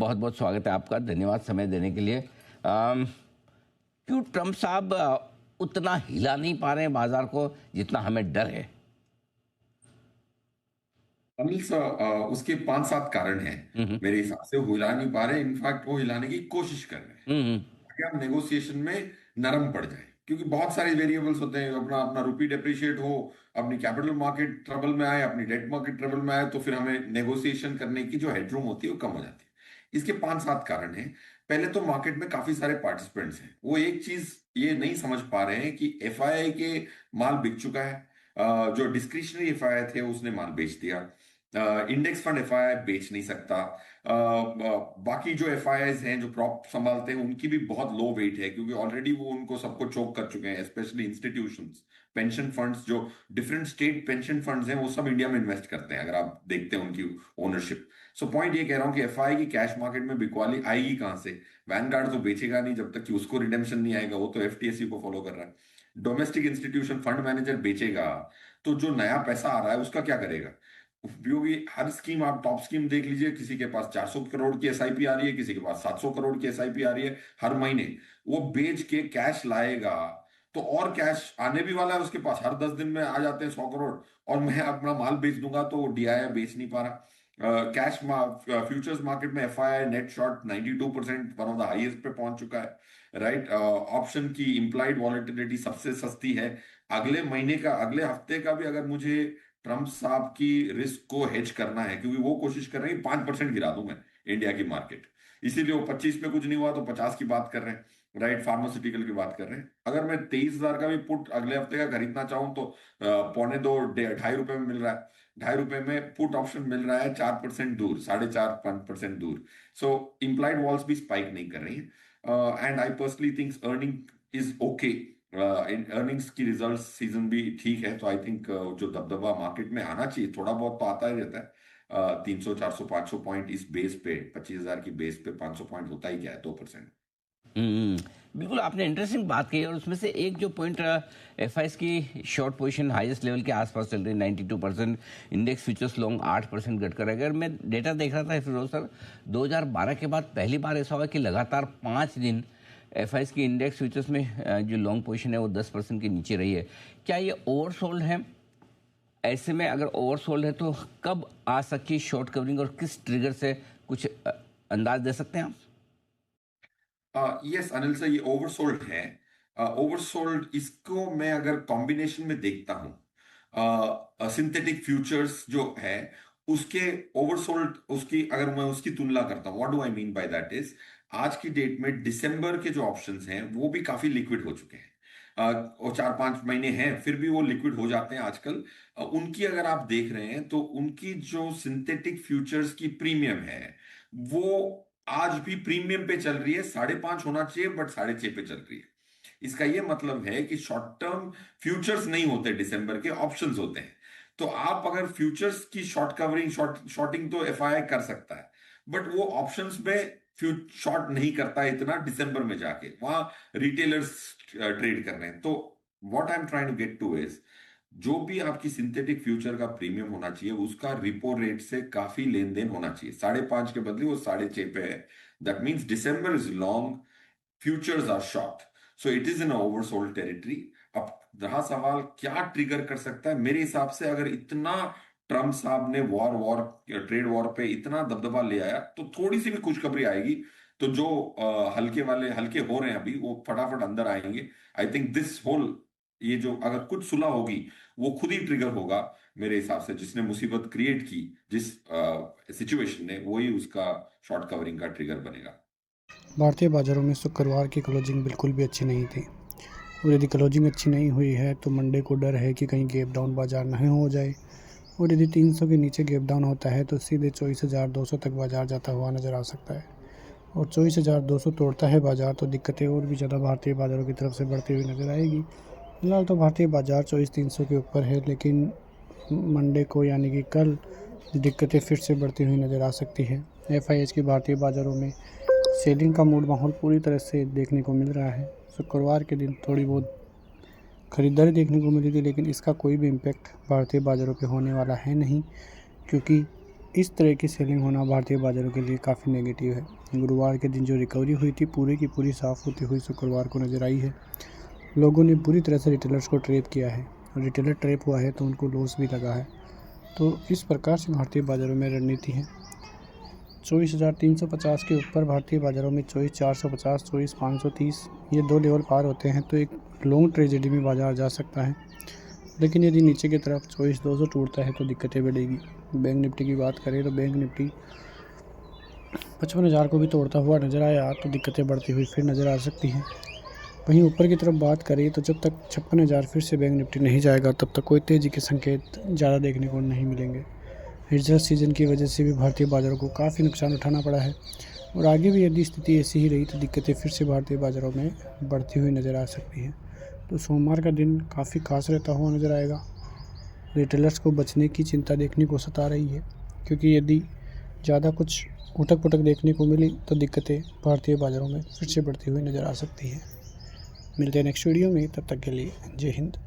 बहुत बहुत स्वागत है आपका। धन्यवाद समय देने के लिए। क्यों ट्रम्प साहब उतना हिला नहीं पा रहे हैं बाजार को जितना हमें डर है? अनिल उसके 5-7 कारण हैं। हम्म। मेरे हिसाब से वो हिला नहीं पा रहे, इनफैक्ट वो हिलाने की कोशिश कर रहे हैं हम्म। ताकि आप नेगोशिएशन में नरम पड़ जाए, क्योंकि बहुत सारे वेरिएबल्स होते हैं। अपना अपना रुपी डेप्रिशिएट हो, अपनी कैपिटल मार्केट ट्रबल में आए, अपनी डेट मार्केट ट्रबल में आए, तो फिर हमें नेगोशिएशन करने की जो हेडरूम होती है वो कम हो जाती है। इसके 5-7 कारण हैं। पहले तो मार्केट में काफी सारे पार्टिसिपेंट्स हैं, वो एक चीज ये नहीं समझ पा रहे हैं कि एफआईआई के माल बिक चुका है। जो डिस्क्रिशनरी एफआईआई थे उसने माल बेच दिया। इंडेक्स फंड एफआईआई बेच नहीं सकता। बाकी जो एफआईआईज हैं जो प्रॉप संभालते हैं उनकी भी बहुत लो वेट है, क्योंकि ऑलरेडी वो उनको सबको चोक कर चुके हैं, स्पेशली इंस्टीट्यूशंस। पेंशन फंड्स, जो डिफरेंट स्टेट पेंशन फंड्स हैं, वो सब इंडिया में इन्वेस्ट करते हैं, अगर आप देखते हैं उनकी ओनरशिप। सो पॉइंट ये कह रहा हूँ कि एफआई की कैश मार्केट में बिकवाली आएगी कहाँ से? वैनगार्ड तो बेचेगा नहीं जब तक कि उसको रिडेम्पशन नहीं आएगा, वो तो एफटीएससी को फॉलो कर रहा है। डोमेस्टिक इंस्टीट्यूशन फंड मैनेजर बेचेगा तो जो नया पैसा आ रहा है उसका क्या करेगा? उपयोगी हर स्कीम, आप टॉप स्कीम देख लीजिए, किसी के पास 400 करोड़ की एसआईपी आ रही है, किसी के पास 700 करोड़ की एसआईपी आ रही है हर महीने। वो बेच के कैश लाएगा तो और कैश आने भी वाला है उसके पास। हर 10 दिन में आ जाते हैं 100 करोड़, और मैं अपना माल बेच दूंगा तो वो डीआई बेच नहीं पा रहा। कैश फ्यूचर्स मार्केट में FII net short 92%, one of the highest पे पहुंच चुका है। राइट, ऑप्शन की इम्प्लाइड वॉलेटिलिटी सबसे सस्ती है। अगले महीने का, अगले हफ्ते का भी अगर मुझे ट्रम्प साहब की रिस्क को हेज करना है, क्योंकि वो कोशिश कर रहे हैं 5% गिरा दूं मैं इंडिया की मार्केट, इसीलिए वो 25 पे कुछ नहीं हुआ तो 50 की बात कर रहे हैं। राइट, फार्मास्यूटिकल की बात कर रहे हैं। अगर मैं 23,000 का भी पुट अगले हफ्ते का खरीदना चाहूं तो 2.25 ढाई रुपए में मिल रहा है। 2.5 रुपए में पुट ऑप्शन मिल रहा है 4% दूर, 4.5-5% दूर। सो इम्प्लाइड वॉल्स भी स्पाइक नहीं कर रही है। And I personally think earning is okay. In earnings की रिजल्ट सीजन भी ठीक है, तो आई थिंक जो दबदबा मार्केट में आना चाहिए थोड़ा बहुत तो आता ही रहता है। 300, 400, 500 पॉइंट इस बेस पे, 25,000 की बेस पे 500 पॉइंट होता ही क्या है, 2%। बिल्कुल आपने इंटरेस्टिंग बात कही, और उसमें से एक जो पॉइंट, एफआईएस की शॉर्ट पोजीशन हाईएस्ट लेवल के आसपास चल रही है 92%। इंडेक्स फ्यूचर्स लॉन्ग 8% घटकर। अगर मैं डेटा देख रहा था फिरोज सर, 2012 के बाद पहली बार ऐसा हुआ कि लगातार 5 दिन एफआईएस की इंडेक्स फ्यूचर्स में जो लॉन्ग पोजीशन है वो 10% के नीचे रही है। क्या ये ओवरसोल्ड है? ऐसे में अगर ओवरसोल्ड है तो कब आ सकती है शॉर्ट कवरिंग, और किस ट्रिगर से, कुछ अंदाज दे सकते हैं आप? यस अनिल सर, ये ओवरसोल्ड है। ओवरसोल्ड इसको मैं अगर कॉम्बिनेशन में देखता हूं, सिंथेटिक फ्यूचर्स जो है उसके ओवरसोल्ड, उसकी अगर मैं उसकी तुलना करता हूं, what do I mean by that is, आज की डेट में दिसंबर के जो ऑप्शंस हैं वो भी काफी लिक्विड हो चुके हैं। और 4-5 महीने हैं फिर भी वो लिक्विड हो जाते हैं आजकल। उनकी अगर आप देख रहे हैं तो उनकी जो सिंथेटिक फ्यूचर्स की प्रीमियम है वो आज भी प्रीमियम पे चल रही है। 5.5 होना चाहिए बट 6.5 पे चल रही है। इसका ये मतलब है कि शॉर्ट टर्म फ्यूचर्स नहीं होते, दिसंबर के ऑप्शंस होते हैं। तो आप अगर फ्यूचर्स की शॉर्ट कवरिंग, शॉर्टिंग तो एफआईआई कर सकता है, बट वो ऑप्शंस में शॉर्ट नहीं करता इतना। दिसंबर में जाके वहां रिटेलर्स ट्रेड कर रहे हैं। तो what I am trying to get to is, जो भी आपकी सिंथेटिक फ्यूचर का प्रीमियम होना चाहिए उसका रिपो रेट से काफी लेन देन होना चाहिए। 5.5 के बदले वो 6.5 पे है। That means December is long, futures are short, so it is in oversold territory. अब रहा सवाल क्या ट्रिगर कर सकता है, मेरे हिसाब से अगर इतना ट्रम्प साहब ने वॉर वॉर ट्रेड वॉर पे इतना दबदबा ले आया तो थोड़ी सी भी खुशखबरी आएगी तो जो हल्के वाले हल्के हो रहे हैं अभी वो फटाफट अंदर आएंगे। आई थिंक दिस होल, ये जो अगर कुछ सुलह होगी वो खुद ही ट्रिगर होगा मेरे हिसाब से। जिसने मुसीबत क्रिएट की, जिस सिचुएशन ने, वही उसका शॉर्ट कवरिंग का ट्रिगर बनेगा। भारतीय बाजारों में शुक्रवार की क्लोजिंग बिल्कुल भी अच्छी नहीं थी, और यदि क्लोजिंग अच्छी नहीं हुई है तो मंडे को डर है कि कहीं गैप डाउन बाजार नहीं हो जाए, और यदि 300 के नीचे गैप डाउन होता है तो सीधे 24,200 तक बाजार जाता हुआ नज़र आ सकता है, और 24,200 तोड़ता है बाजार तो दिक्कतें और भी ज़्यादा भारतीय बाज़ारों की तरफ से बढ़ती हुई नज़र आएगी। फिलहाल तो भारतीय बाज़ार 24,300 के ऊपर है, लेकिन मंडे को यानी कि कल दिक्कतें फिर से बढ़ती हुई नज़र आ सकती है। एफआईएच की भारतीय बाज़ारों में सेलिंग का मूड माहौल पूरी तरह से देखने को मिल रहा है। शुक्रवार के दिन थोड़ी बहुत खरीदारी देखने को मिली थी, लेकिन इसका कोई भी इम्पैक्ट भारतीय बाज़ारों पे होने वाला है नहीं, क्योंकि इस तरह की सेलिंग होना भारतीय बाज़ारों के लिए काफ़ी नेगेटिव है। गुरुवार के दिन जो रिकवरी हुई थी पूरी की पूरी साफ़ होती हुई शुक्रवार को नज़र आई है। लोगों ने बुरी तरह से रिटेलर्स को ट्रैप किया है और रिटेलर ट्रैप हुआ है तो उनको लॉस भी लगा है। तो इस प्रकार से भारतीय बाज़ारों में रणनीति है। 24,350 के ऊपर भारतीय बाज़ारों में 24,450, 24,530 ये 2 लेवल पार होते हैं तो एक लॉन्ग ट्रेजेडी में बाज़ार जा सकता है। लेकिन यदि नीचे की तरफ 24,200 टूटता है तो दिक्कतें बढ़ेगी। बैंक निफ्टी की बात करें तो बैंक निफ्टी 55,000 को भी तोड़ता हुआ नज़र आया तो दिक्कतें बढ़ती हुई फिर नज़र आ सकती हैं। वहीं ऊपर की तरफ बात करें तो जब तक 56,000 फिर से बैंक निफ्टी नहीं जाएगा तब तक कोई तेज़ी के संकेत ज़्यादा देखने को नहीं मिलेंगे। रिजर्व सीजन की वजह से भी भारतीय बाज़ारों को काफ़ी नुकसान उठाना पड़ा है और आगे भी यदि स्थिति ऐसी ही रही तो दिक्कतें फिर से भारतीय बाज़ारों में बढ़ती हुई नज़र आ सकती हैं। तो सोमवार का दिन काफ़ी खास रहता हुआ नज़र आएगा। रिटेलर्स को बचने की चिंता देखने को सता रही है क्योंकि यदि ज़्यादा कुछ उठक पुठक देखने को मिली तो दिक्कतें भारतीय बाज़ारों में फिर से बढ़ती हुई नज़र आ सकती हैं। मिलते हैं नेक्स्ट वीडियो में, तब तक के लिए जय हिंद।